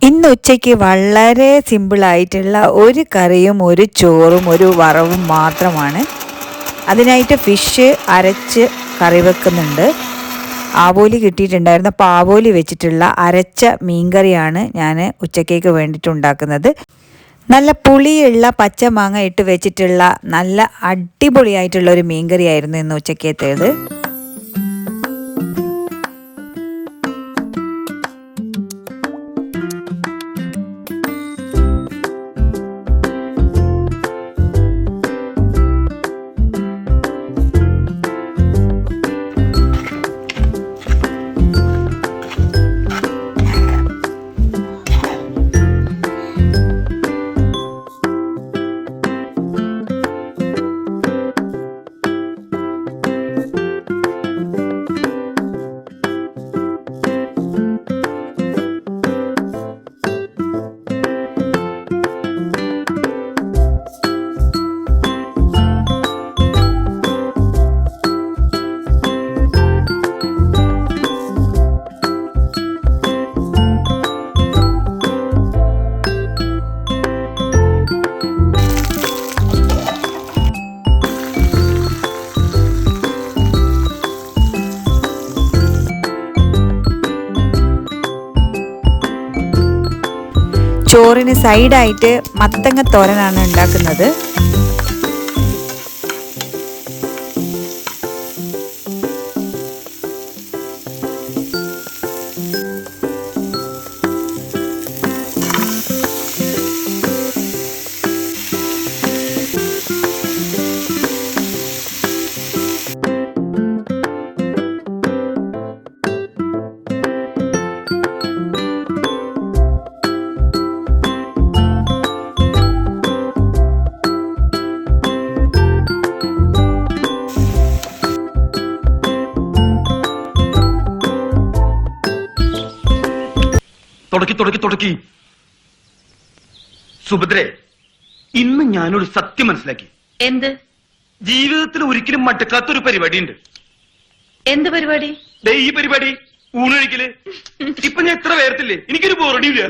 ഇന്ന് ഉച്ചയ്ക്ക് വളരെ സിമ്പിളായിട്ടുള്ള ഒരു കറിയും ഒരു ചോറും ഒരു വറവും മാത്രമാണ്. അതിനായിട്ട് ഫിഷ് അരച്ച് കറി വെക്കുന്നുണ്ട്. ആവോലി കിട്ടിയിട്ടുണ്ടായിരുന്നു. അപ്പോൾ ആവോലി വെച്ചിട്ടുള്ള അരച്ച മീൻകറിയാണ് ഞാൻ ഉച്ചക്കേക്ക് വേണ്ടിയിട്ട് ഉണ്ടാക്കുന്നത്. നല്ല പുളിയുള്ള പച്ചമാങ്ങ ഇട്ട് വെച്ചിട്ടുള്ള നല്ല അടിപൊളിയായിട്ടുള്ള ഒരു മീൻകറിയായിരുന്നു ഇന്ന് ഉച്ചക്കേത്തേത്. ചോറിന് സൈഡായിട്ട് മത്തങ്ങ തോരനാണ് ഉണ്ടാക്കുന്നത്. തുടക്കി സുഭദ്രേ, ഇന്ന് ഞാനൊരു സത്യം മനസ്സിലാക്കി. എന്ത്? ജീവിതത്തിൽ ഒരിക്കലും മടുക്കാത്തൊരു പരിപാടിയുണ്ട്. എന്ത് പരിപാടി? ഈ പരിപാടി, ഊണൊഴിക്കല്. ഇപ്പൊ ഞാൻ എത്ര പേർത്തില്ലേ, എനിക്കൊരു ബോറടിയില്ല.